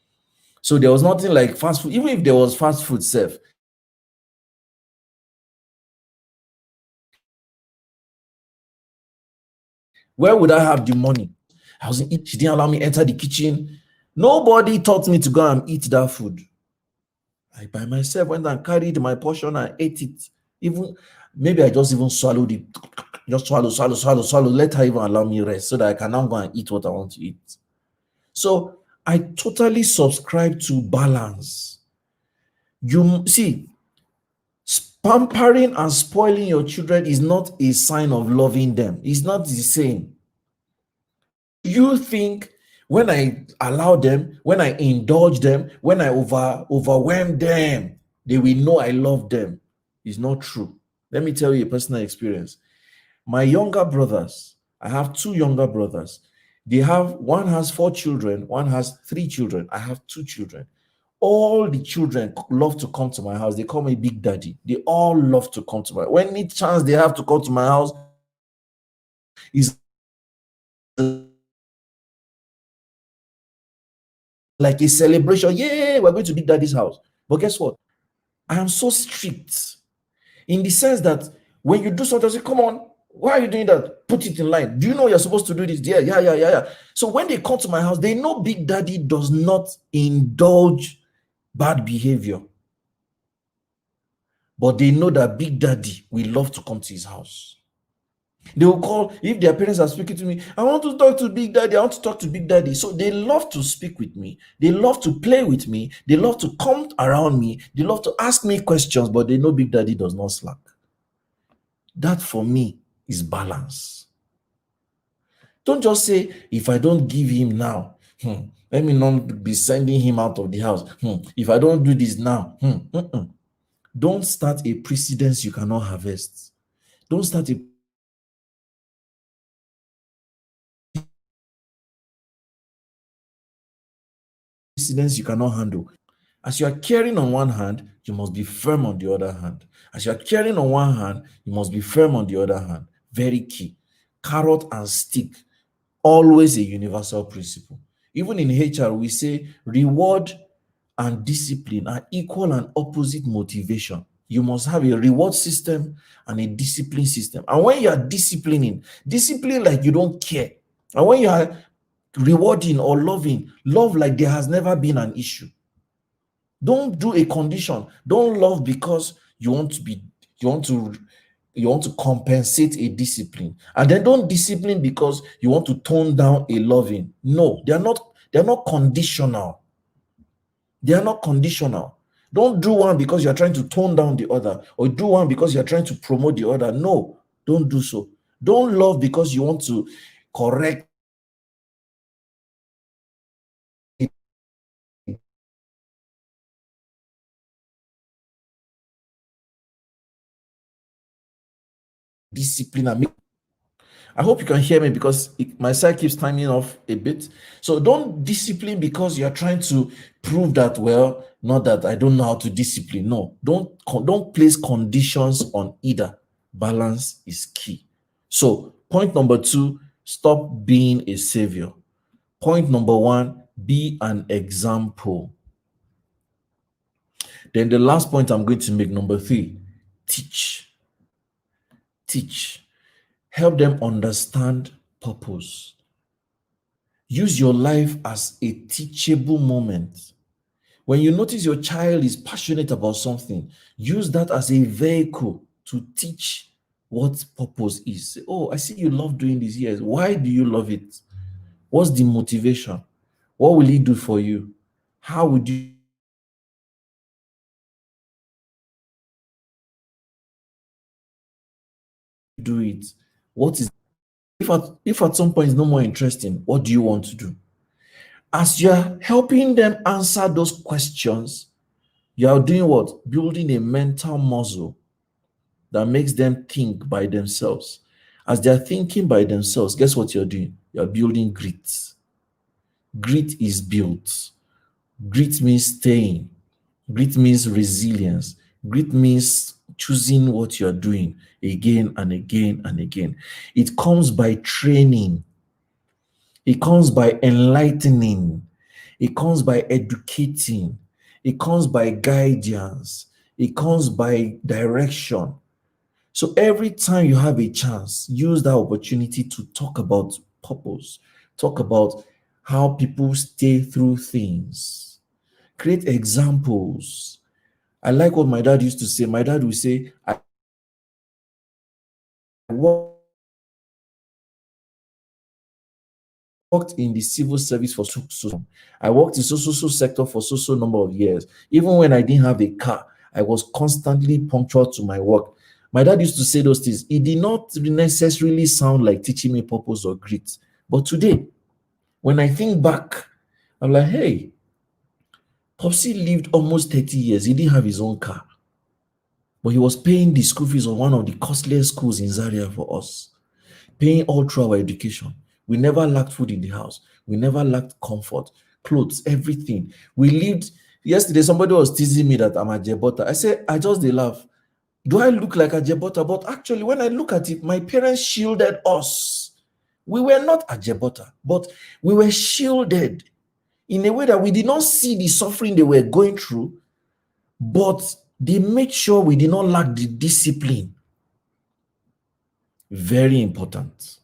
So there was nothing like fast food. Even if there was fast food served, where would I have the money? I wasn't eat. She didn't allow me enter the kitchen. Nobody taught me to go and eat that food. I by myself went and carried my portion and ate it. Even maybe I just even swallowed it. Just swallow. Let her even allow me rest so that I can now go and eat what I want to eat. So I totally subscribe to balance. You see, pampering and spoiling your children is not a sign of loving them. It's not the same. You think when I allow them, when I indulge them, when I overwhelm them, they will know I love them. It's not true. Let me tell you a personal experience. My younger brothers, I have two younger brothers. One has 4 children, one has 3 children. I have 2 children. All the children love to come to my house. They call me Big Daddy. They all love to come to my house. When any chance they have to come to my house, is like a celebration. Yeah, we're going to Big Daddy's house. But guess what? I am so strict in the sense that when you do something, I say, come on, why are you doing that? Put it in line. Do you know you're supposed to do this? Yeah. So when they come to my house, they know Big Daddy does not indulge bad behavior. But they know that Big Daddy will love to come to his house. They will call, if their parents are speaking to me, I want to talk to Big Daddy, I want to talk to Big Daddy. So they love to speak with me. They love to play with me. They love to come around me. They love to ask me questions, but they know Big Daddy does not slack. That for me is balance. Don't just say, if I don't give him now, let me not be sending him out of the house. If I don't do this now, don't start a precedence you cannot harvest. Don't start a precedence you cannot handle. As you are caring on one hand, you must be firm on the other hand. As you are caring on one hand, you must be firm on the other hand. Very key. Carrot and stick, always a universal principle. Even in HR, we say reward and discipline are equal and opposite motivation. You must have a reward system and a discipline system. And when you are disciplining, discipline like you don't care. And when you are rewarding or loving, love like there has never been an issue. Don't do a condition. Don't love because you want to compensate a discipline. And then don't discipline because you want to tone down a loving. No, they're not conditional. They are not conditional. Don't do one because you're trying to tone down the other, or do one because you're trying to promote the other. No, don't do so. Don't love because you want to correct discipline and make. I hope you can hear me because my side keeps timing off a bit. So don't discipline because you're trying to prove that, well, not that I don't know how to discipline. No, don't place conditions on either. Balance is key. So, point number 2, stop being a savior. Point number 1, be an example. Then the last point I'm going to make, number 3, teach. Teach. Help them understand purpose. Use your life as a teachable moment. When you notice your child is passionate about something, use that as a vehicle to teach what purpose is. Oh, I see you love doing this. Yes. Why do you love it? What's the motivation? What will it do for you? How would you do it? What is if at some point it's no more interesting, what do you want to do? As you're helping them answer those questions, you are doing what? Building a mental muscle that makes them think by themselves. As they're thinking by themselves, guess what you're doing? You're building grit. Grit is built. Grit means staying. Grit means resilience. Grit means choosing what you're doing again and again and again. It comes by training. It comes by enlightening. It comes by educating. It comes by guidance. It comes by direction. So every time you have a chance, use that opportunity to talk about purpose, talk about how people stay through things, create examples. I like what my dad used to say. My dad would say, I worked in the civil service for so I worked in so sector for so number of years. Even when I didn't have a car, I was constantly punctual to my work. My dad used to say those things. It did not necessarily sound like teaching me purpose or grit. But today, when I think back, I'm like, hey, Popsy lived almost 30 years. He didn't have his own car. But he was paying the school fees of one of the costliest schools in Zaria for us, paying all through our education. We never lacked food in the house. We never lacked comfort, clothes, everything. We lived. Yesterday, somebody was teasing me that I'm a Jebota. I said, I just they laugh. Do I look like a Jebota? But actually, when I look at it, my parents shielded us. We were not a Jebota, but we were shielded in a way that we did not see the suffering they were going through, but they made sure we did not lack the discipline. Very important.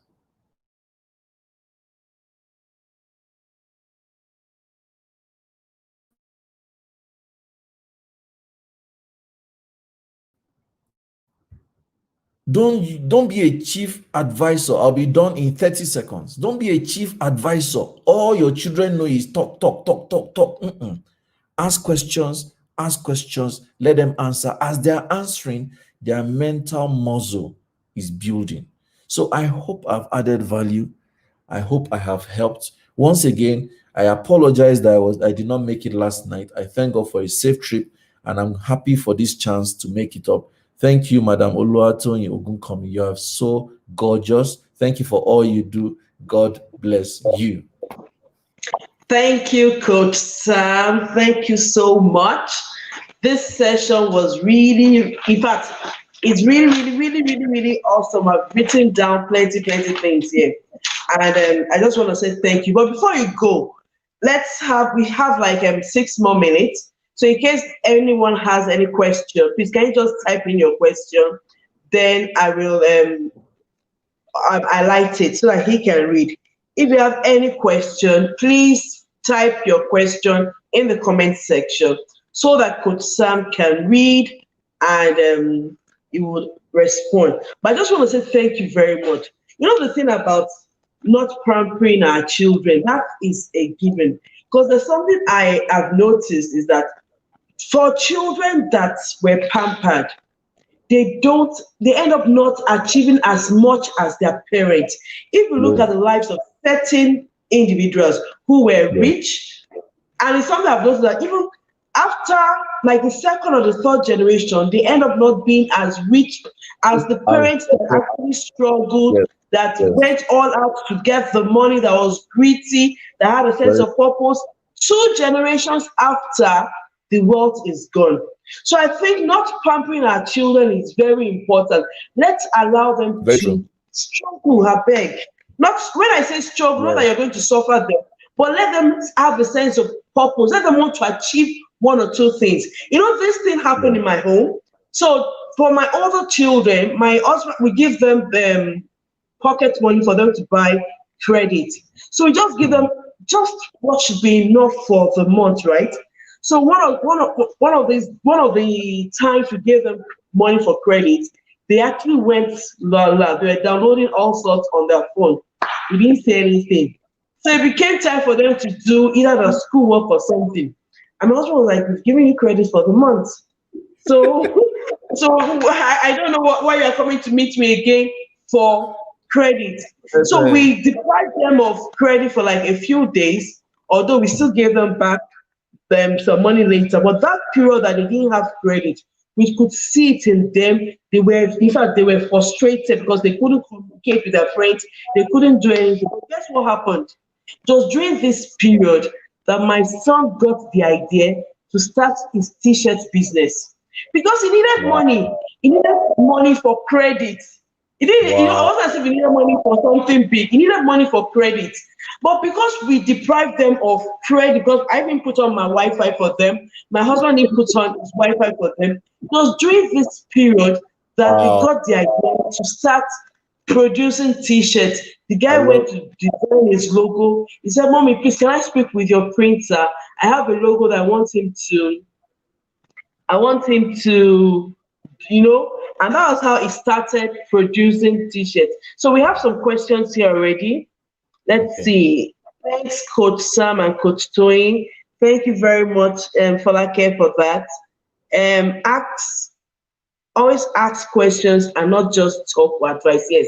Don't be a chief advisor. I'll be done in 30 seconds. Don't be a chief advisor. All your children know is talk, talk, talk, talk, talk. Ask questions, let them answer. As they're answering, their mental muscle is building. So I hope I've added value. I hope I have helped. Once again, I apologize that I did not make it last night. I thank God for a safe trip, and I'm happy for this chance to make it up. Thank you, Madam Oluwatoyin Ogunkomi. You are so gorgeous. Thank you for all you do. God bless you. Thank you, Coach Sam. Thank you so much. This session was really, in fact, it's really awesome. I've written down plenty things here. And I just want to say thank you. But before you go, we have like 6 more minutes. So in case anyone has any question, please can you just type in your question? Then I will highlight it so that he can read. If you have any question, please type your question in the comment section so that Coach Sam can read and he will respond. But I just want to say thank you very much. You know, the thing about not pampering our children, that is a given. Because there's something I have noticed is that for children that were pampered, they end up not achieving as much as their parents. If you look at the lives of certain individuals who were rich, and it's something I've noticed that even after like the second or the third generation, they end up not being as rich as the parents that actually struggled, that went all out to get the money, that was gritty, that had a sense of purpose. 2 generations after, the wealth is gone. So I think not pampering our children is very important. Let's allow them Very to true. struggle, I beg. Not when I say struggle, not that Yes. you're going to suffer them, but let them have a sense of purpose. Let them want to achieve one or two things. This thing happened Yeah. in my home. So for my older children, my husband, we give them pocket money for them to buy credit. So we just give them just what should be enough for the month, right? So one of the times we gave them money for credit, they actually went la la. They were downloading all sorts on their phone. We didn't say anything. So it became time for them to do either the schoolwork or something. And my husband was like, "We've given you credit for the month." So, I don't know why you are coming to meet me again for credit. So Yes, we deprived them of credit for like a few days, although we still gave them back some money later. But that period that they didn't have credit, we could see it in them. In fact, they were frustrated because they couldn't communicate with their friends. They couldn't do anything. But guess what happened? It was during this period that my son got the idea to start his t-shirt business because he needed wow. money. He needed money for credit. He didn't, it Wow. wasn't as if he needed money for something big. He needed money for credit. But because we deprived them of credit, because I didn't put on my Wi-Fi for them, my husband didn't put on his Wi-Fi for them. It was during this period that we Wow. got the idea to start producing t-shirts. The I guy love went to design his logo. He said, "Mommy, please, can I speak with your printer? I have a logo that I want him to, and that was how he started producing t-shirts. So we have some questions here already. Let's okay. see. Thanks, Coach Sam and Coach Toyin. Thank you very much, Falake, for that. Always ask questions and not just talk for advice. Yes,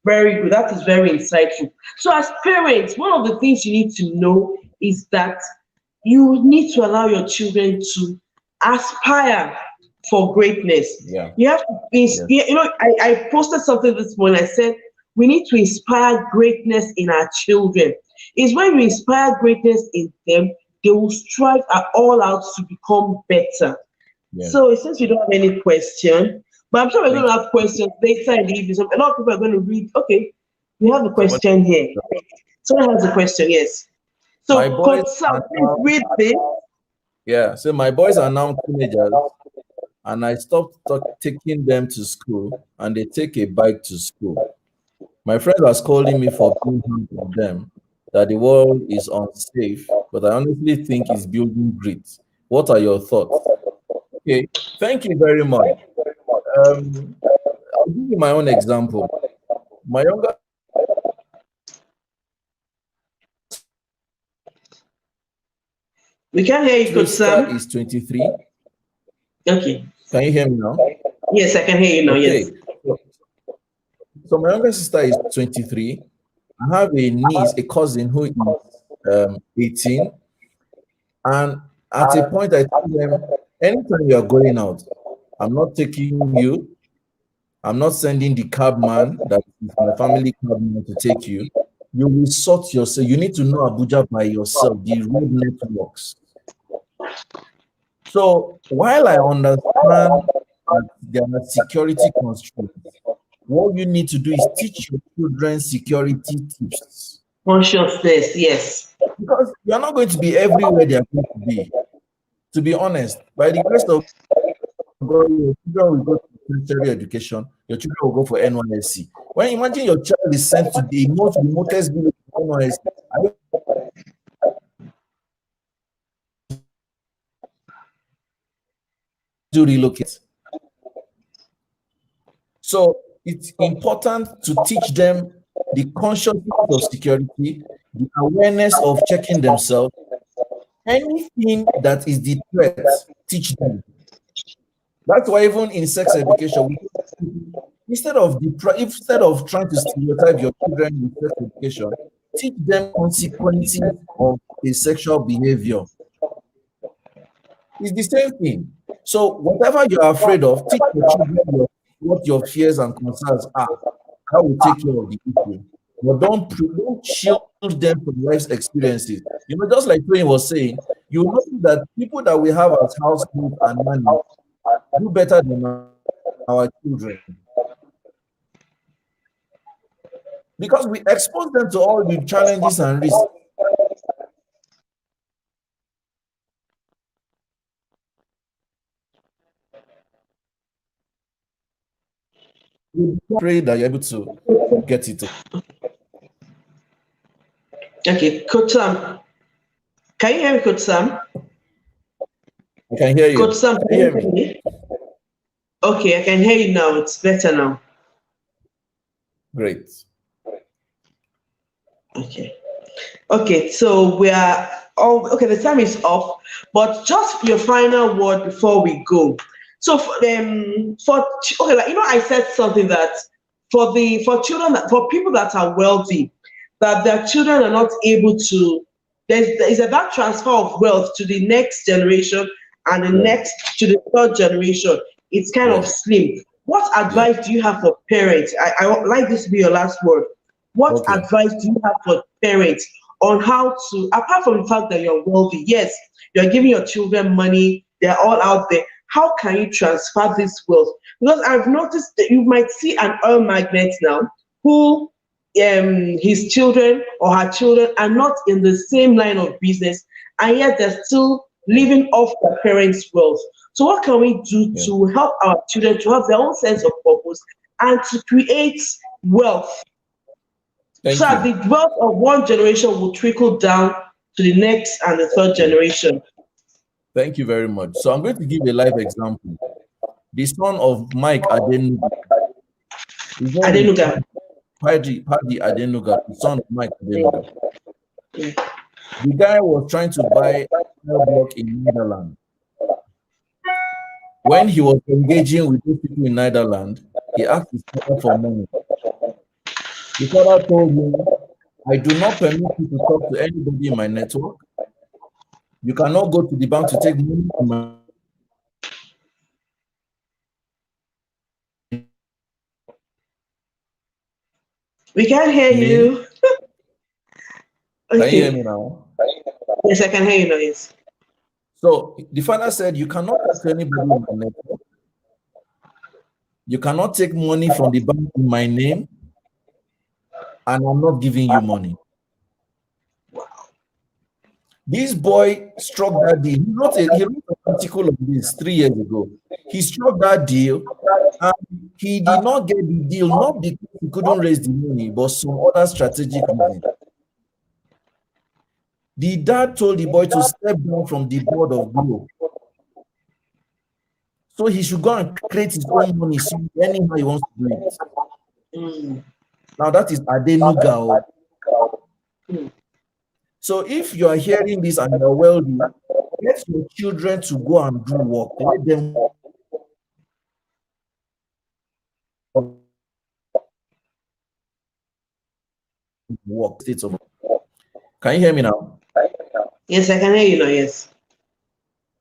very good. That is very insightful. So, as parents, one of the things you need to know is that you need to allow your children to aspire for greatness. Yeah. You have to Yes. I posted something this morning. I said we need to inspire greatness in our children. It's when we inspire greatness in them, they will strive at all out to become better. Yes. So since we don't have any question, but I'm sure we're going Thank to you. have questions later in the evening. So a lot of people are going to read. Okay, we have a Someone, question here. Someone has a question. Yes. my So, boys Coach Sam, are please now, read this. yeah. So my boys are now teenagers, and I stopped taking them to school, and they take a bike to school. My friends are scolding me for being hard on them, that the world is unsafe, but I honestly think it's building grit. What are your thoughts? Okay, thank you very much. Um, I'll give you my own example. My younger We can hear you, Coach sister Sam. is 23. Okay. Can you hear me now? Yes, I can hear you now. Yes. Okay. So my younger sister is 23. I have a niece, a cousin who is 18. And at a point, I told them, anytime you are going out, I'm not taking you. I'm not sending the cab man that is my family cab man to take you. You will sort yourself. You need to know Abuja by yourself, the road networks. So while I understand that there are security constraints, what you need to do is teach your children security tips. Consciousness. Yes. Because you're not going to be everywhere they are going to be. To be honest, by the grace of God, your children will go to tertiary education, your children will go for NYSC. When imagine your child is sent to the most remotest village of NYSC, are you to relocate? So it's important to teach them the consciousness of security, the awareness of checking themselves. Anything that is the threat, teach them. That's why even in sex education, instead of trying to stereotype your children with sex education, teach them consequences of a sexual behavior. It's the same thing. So whatever you are afraid of, teach your children what your fears and concerns are. How will take care of the issue. But don't shield them from life's experiences. Just like Twain was saying, you notice that people that we have as household and nanny do better than our children because we expose them to all the challenges and risks. We pray that you're able to get it. Okay, Coach Sam. Can you hear me, Coach Sam? I can hear you. Coach Sam, can you hear me? Okay, I can hear you now. It's better now. Great. Okay, so we are all okay. The time is off, but just your final word before we go. So okay, like I said something that for people that are wealthy, that their children are not able to. There's that transfer of wealth to the next generation and the next to the third generation. It's kind of slim. What advice do you have for parents? I would like this to be your last word. What advice do you have for parents on how to, apart from the fact that you're wealthy, yes, you're giving your children money, they're all out there. How can you transfer this wealth? Because I've noticed that you might see an oil magnate now who his children or her children are not in the same line of business, and yet they're still living off their parents' wealth. So what can we do to help our children to have their own sense of purpose and to create wealth? So the wealth of one generation will trickle down to the next and the third generation. Thank you very much. So I'm going to give a live example. The son of Mike Adenuga. Paddy Adenuga, the son of Mike Adenuga. The guy was trying to buy a block in Netherlands. When he was engaging with those people in Netherlands, he asked his father for money. The father told him, I do not permit you to talk to anybody in my network. You cannot go to the bank to take money from my. We can't hear you. Can you hear me now? Yes, I can hear you now, yes. So the father said, you cannot talk to anybody in my network. You cannot take money from the bank in my name, and I'm not giving you money. This boy struck that deal. He wrote an article of this 3 years ago. He struck that deal, and he did not get the deal, not because he couldn't raise the money, but some other strategic reason. The dad told the boy to step down from the board of Glo. So he should go and create his own money anyhow he wants to do it. Now that is Adenuga. So if you are hearing this and you're wealthy, get your children to go and do work. Let them work. Can you hear me now? Yes, I can hear you now, yes.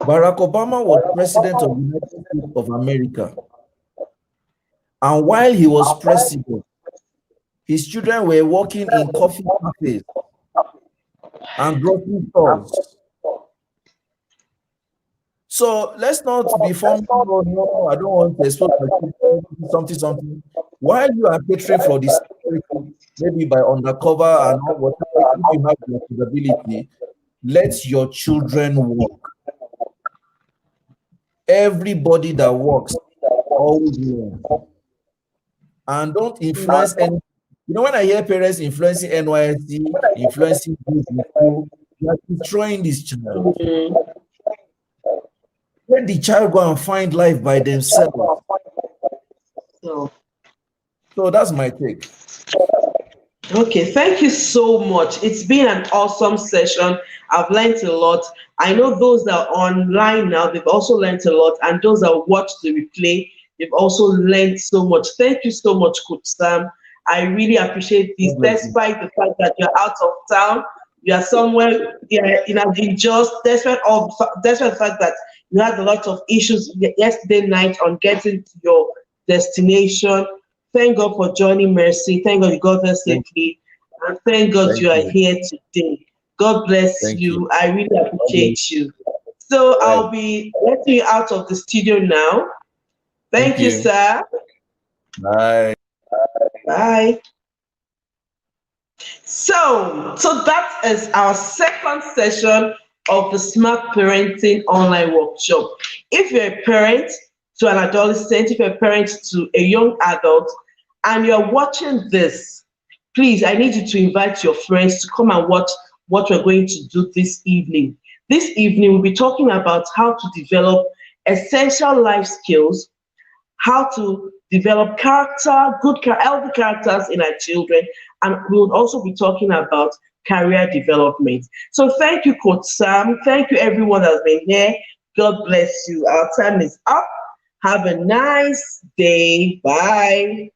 Barack Obama was president of the United States of America. And while he was president, his children were working in coffee cafes and grocery stores. So let's not be forming, no, I don't want to expose something. While you are catering for this, maybe by undercover and whatever, if you have the capability, let your children work. Everybody that works always learns. And don't influence any. When I hear parents influencing NYSC, influencing people, you are destroying this child. Let the child go and find life by themselves. So that's my take. Okay, thank you so much. It's been an awesome session. I've learned a lot. I know those that are online now, they've also learned a lot. And those that watch the replay, they've also learned so much. Thank you so much, Coach Sam. I really appreciate this, despite the fact that you're out of town. You are somewhere, despite the fact that you had a lot of issues yesterday night on getting to your destination. Thank God for joining Mercy. Thank God you got there safely. And thank God Thank you are you. here today. God bless Thank you. you. I really God bless. appreciate you. So All right. I'll be letting you out of the studio now. Thank Thank you, you. sir. Bye. Bye. So that is our second session of the Smart Parenting Online Workshop. If you're a parent to an adolescent, if you're a parent to a young adult, and you're watching this, please, I need you to invite your friends to come and watch what we're going to do this evening. This evening, we'll be talking about how to develop essential life skills, how to develop character, healthy characters in our children, and we'll also be talking about career development. So thank you, Coach Sam. Thank you, everyone that's been here. God bless you. Our time is up. Have a nice day. Bye.